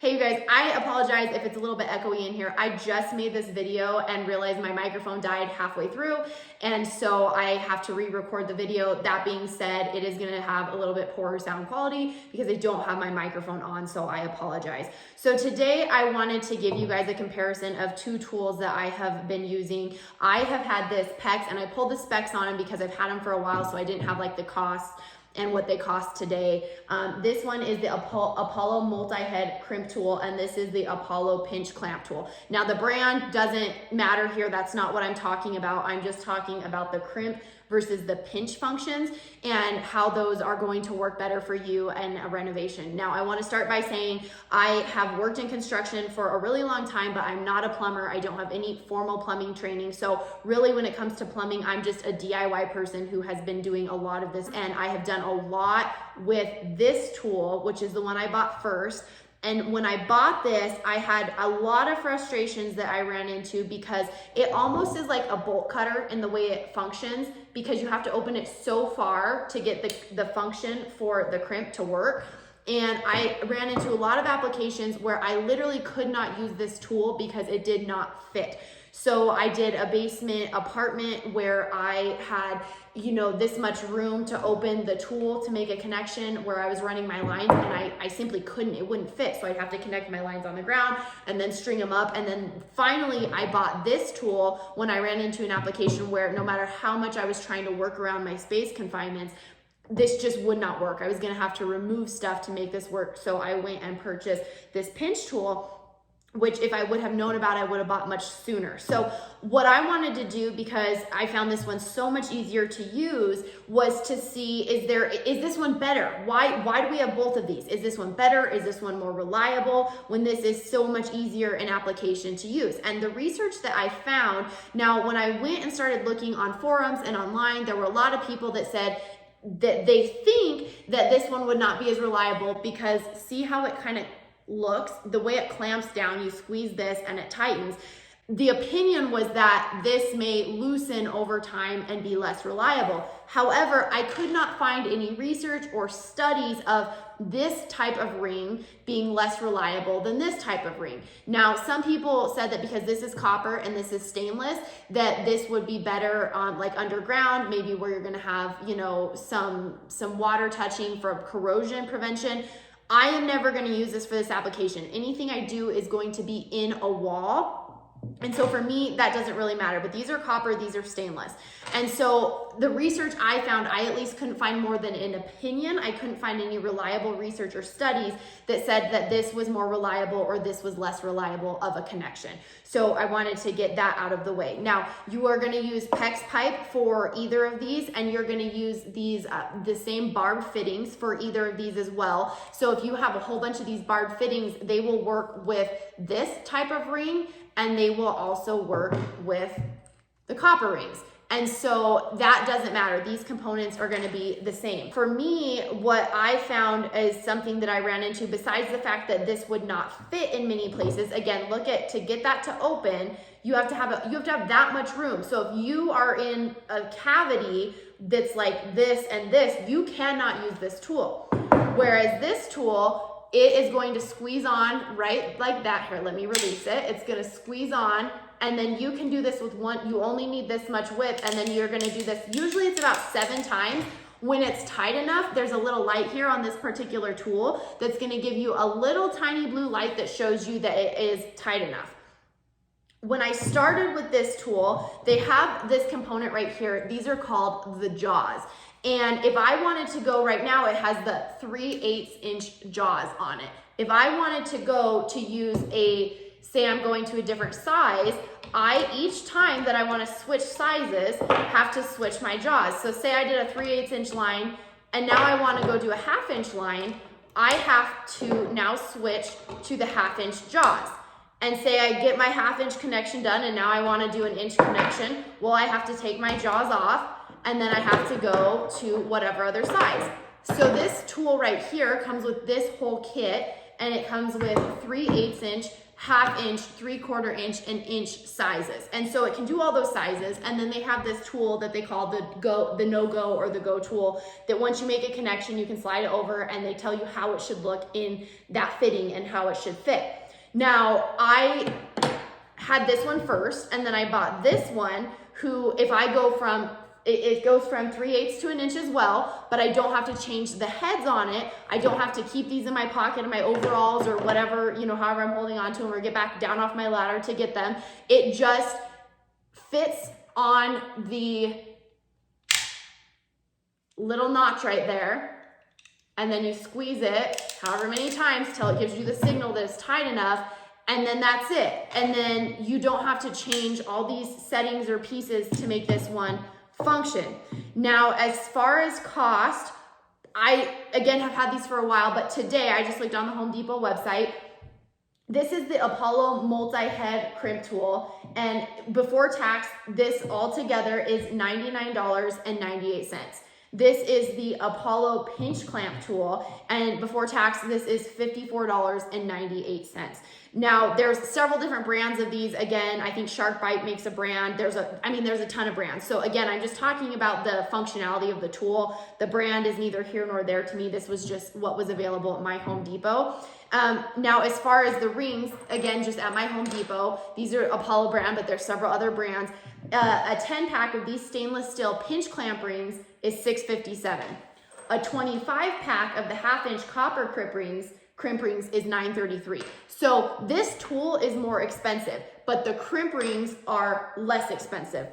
Hey you guys, I apologize if it's a little bit echoey in here. I just made this video and realized my microphone died halfway through, and so I have to re-record the video. That being said, it is gonna have a little bit poorer sound quality because I don't have my microphone on, so I apologize. So today I wanted to give you guys a comparison of two tools that I have been using. I have had this PEX, and I pulled the specs on them because I've had them for a while, so I didn't have like the cost and what they cost today. This one is the Apollo multi-head crimp tool, and this is the Apollo pinch clamp tool. Now the brand doesn't matter here, that's not what I'm talking about. I'm just talking about the crimp versus the pinch functions and how those are going to work better for you and a renovation. Now I wanna start by saying I have worked in construction for a really long time, but I'm not a plumber. I don't have any formal plumbing training. So really when it comes to plumbing, I'm just a DIY person who has been doing a lot of this, and I have done a lot with this tool, which is the one I bought first. And when I bought this, I had a lot of frustrations that I ran into because it almost is like a bolt cutter in the way it functions, because you have to open it so far to get the function for the crimp to work. And I ran into a lot of applications where I literally could not use this tool because it did not fit. So I did a basement apartment where I had, this much room to open the tool to make a connection where I was running my lines, and I simply couldn't, it wouldn't fit. So I'd have to connect my lines on the ground and then string them up. And then finally I bought this tool when I ran into an application where no matter how much I was trying to work around my space confinements, this just would not work. I was gonna have to remove stuff to make this work. So I went and purchased this pinch tool, which if I would have known about, I would have bought much sooner. So what I wanted to do, because I found this one so much easier to use, was to see, is this one better? Why do we have both of these? Is this one better? Is this one more reliable when this is so much easier in application to use? And the research that I found, now when I went and started looking on forums and online, there were a lot of people that said that they think that this one would not be as reliable because see how it kind of looks, the way it clamps down, you squeeze this and it tightens. The opinion was that this may loosen over time and be less reliable. However, I could not find any research or studies of this type of ring being less reliable than this type of ring. Now, some people said that because this is copper and this is stainless, that this would be better like underground, maybe where you're gonna have, some water touching for corrosion prevention. I am never going to use this for this application. Anything I do is going to be in a wall. And so for me, that doesn't really matter, but these are copper, these are stainless. And so the research I found, I at least couldn't find more than an opinion. I couldn't find any reliable research or studies that said that this was more reliable or this was less reliable of a connection. So I wanted to get that out of the way. Now, you are gonna use PEX pipe for either of these, and you're gonna use these, the same barbed fittings for either of these as well. So if you have a whole bunch of these barbed fittings, they will work with this type of ring, and they will also work with the copper rings. And so that doesn't matter. These components are gonna be the same. For me, what I found is something that I ran into, besides the fact that this would not fit in many places. Again, to get that to open, you have to have that much room. So if you are in a cavity that's like this and this, you cannot use this tool. Whereas this tool, it is going to squeeze on right like that. Here, let me release it. It's gonna squeeze on, and then you can do this with one, you only need this much width, and then you're gonna do this, usually it's about 7 times. When it's tight enough, there's a little light here on this particular tool that's gonna give you a little tiny blue light that shows you that it is tight enough. When I started with this tool, they have this component right here. These are called the jaws. And if I wanted to go right now, it has the 3/8 inch jaws on it. If I wanted to go to use say I'm going to a different size, each time that I want to switch sizes, have to switch my jaws. So say I did a 3/8 inch line, and now I want to go do a 1/2 inch line, I have to now switch to the 1/2 inch jaws. And say I get my 1/2 inch connection done, and now I want to do an inch connection. Well, I have to take my jaws off, and then I have to go to whatever other size. So this tool right here comes with this whole kit, and it comes with 3/8 inch, half inch, 3/4 inch, and inch sizes. And so it can do all those sizes. And then they have this tool that they call the no-go or the go tool, that once you make a connection, you can slide it over and they tell you how it should look in that fitting and how it should fit. Now, I had this one first, and then I bought this one, who, if I go from, it goes from 3/8 to an inch as well, but I don't have to change the heads on it. I don't have to keep these in my pocket in my overalls or whatever, you know, however I'm holding on to them, or get back down off my ladder to get them. It just fits on the little notch right there, and then you squeeze it however many times till it gives you the signal that it's tight enough, and then that's it. And then you don't have to change all these settings or pieces to make this one function. Now, as far as cost, I, again, have had these for a while, but today I just looked on the Home Depot website. This is the Apollo multi-head crimp tool, and before tax, this altogether is $99.98. This is the Apollo pinch clamp tool, and before tax, this is $54.98. Now, there's several different brands of these. Again, I think SharkBite makes a brand. There's a ton of brands. So again, I'm just talking about the functionality of the tool. The brand is neither here nor there to me. This was just what was available at my Home Depot. Now, as far as the rings, again, just at my Home Depot, these are Apollo brand, but there's several other brands. A 10-pack of these stainless steel pinch clamp rings is $6.57. A 25-pack of the half-inch copper crimp rings is $9.33. So this tool is more expensive, but the crimp rings are less expensive.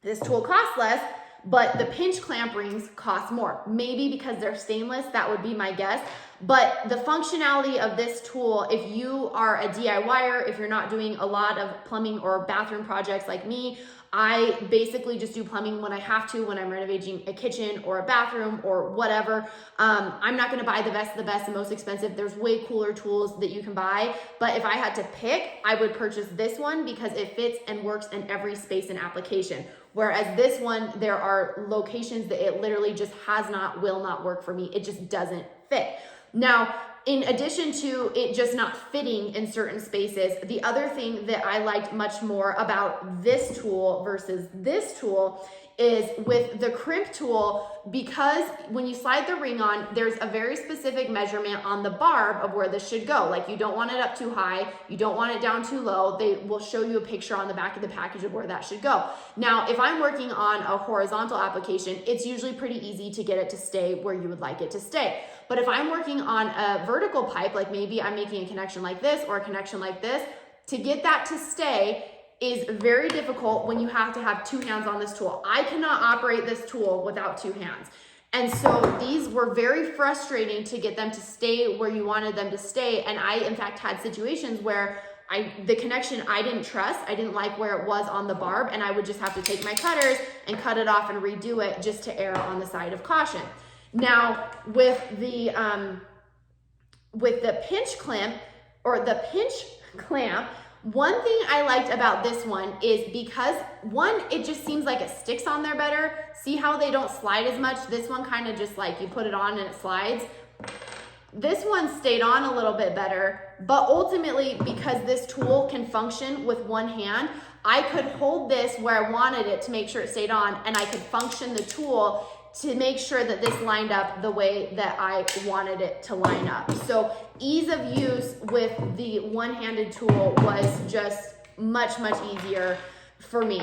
This tool costs less, but the pinch clamp rings cost more. Maybe because they're stainless, that would be my guess. But the functionality of this tool, if you are a DIYer, if you're not doing a lot of plumbing or bathroom projects like me, I basically just do plumbing when I have to, when I'm renovating a kitchen or a bathroom or whatever. I'm not gonna buy the best of the best and most expensive. There's way cooler tools that you can buy. But if I had to pick, I would purchase this one because it fits and works in every space and application. Whereas this one, there are locations that it literally just will not work for me. It just doesn't fit. Now, in addition to it just not fitting in certain spaces, the other thing that I liked much more about this tool versus this tool is with the crimp tool, because when you slide the ring on, there's a very specific measurement on the barb of where this should go. Like, you don't want it up too high, you don't want it down too low. They will show you a picture on the back of the package of where that should go. Now, if I'm working on a horizontal application, it's usually pretty easy to get it to stay where you would like it to stay. But if I'm working on a vertical pipe, like maybe I'm making a connection like this or a connection like this, to get that to stay is very difficult when you have to have two hands on this tool. I cannot operate this tool without two hands. And so these were very frustrating to get them to stay where you wanted them to stay. And I, in fact, had situations where the connection I didn't trust, I didn't like where it was on the barb, and I would just have to take my cutters and cut it off and redo it just to err on the side of caution. Now, with the pinch clamp, or the pinch clamp, one thing I liked about this one is because, one, it just seems like it sticks on there better. See how they don't slide as much? This one kind of just like you put it on and it slides. This one stayed on a little bit better, but ultimately, because this tool can function with one hand, I could hold this where I wanted it to make sure it stayed on, and I could function the tool to make sure that this lined up the way that I wanted it to line up. So ease of use with the one-handed tool was just much, much easier for me.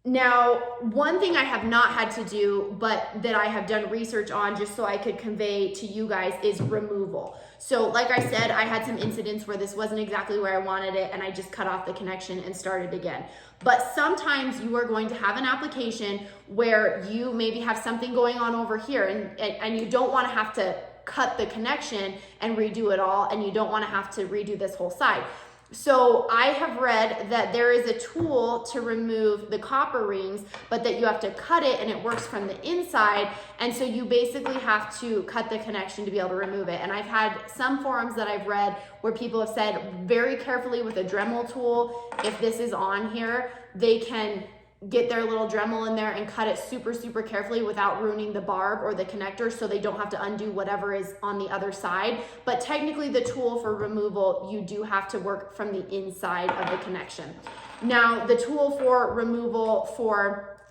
Now, one thing I have not had to do, but that I have done research on just so I could convey to you guys, is removal. So like I said, I had some incidents where this wasn't exactly where I wanted it, and I just cut off the connection and started again. But sometimes you are going to have an application where you maybe have something going on over here, and you don't want to have to cut the connection and redo it all, and you don't want to have to redo this whole side. So I have read that there is a tool to remove the copper rings, but that you have to cut it and it works from the inside. And so you basically have to cut the connection to be able to remove it. And I've had some forums that I've read where people have said very carefully with a Dremel tool, if this is on here, they can get their little Dremel in there and cut it super, super carefully without ruining the barb or the connector, so they don't have to undo whatever is on the other side. But technically the tool for removal, you do have to work from the inside of the connection. Now, the tool for removal for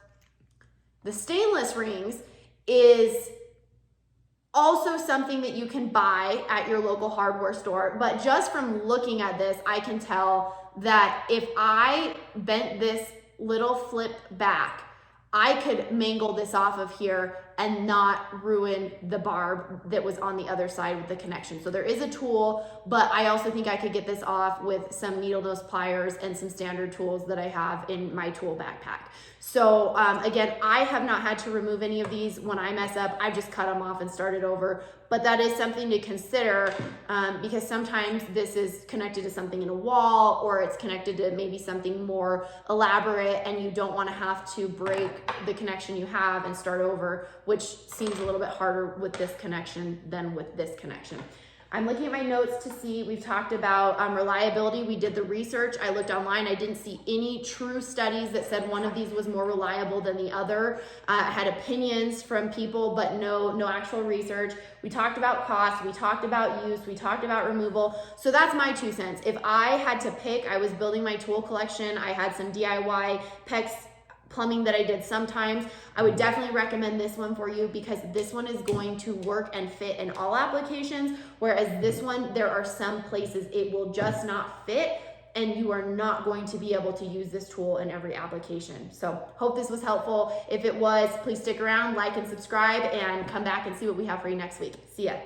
the stainless rings is also something that you can buy at your local hardware store. But just from looking at this, I can tell that if I bent this little flip back, I could mangle this off of here and not ruin the barb that was on the other side with the connection. So there is a tool, but I also think I could get this off with some needle nose pliers and some standard tools that I have in my tool backpack. So again, I have not had to remove any of these. When I mess up, I just cut them off and start it over. But that is something to consider because sometimes this is connected to something in a wall, or it's connected to maybe something more elaborate, and you don't want to have to break the connection you have and start over, which seems a little bit harder with this connection than with this connection. I'm looking at my notes to see, we've talked about reliability. We did the research. I looked online. I didn't see any true studies that said one of these was more reliable than the other. I had opinions from people, but no actual research. We talked about cost. We talked about use. We talked about removal. So that's my 2 cents. If I had to pick, I was building my tool collection. I had some DIY PEX plumbing that I did sometimes. I would definitely recommend this one for you because this one is going to work and fit in all applications, whereas this one, there are some places it will just not fit and you are not going to be able to use this tool in every application. So hope this was helpful. If it was, please stick around, like and subscribe, and come back and see what we have for you next week. See ya.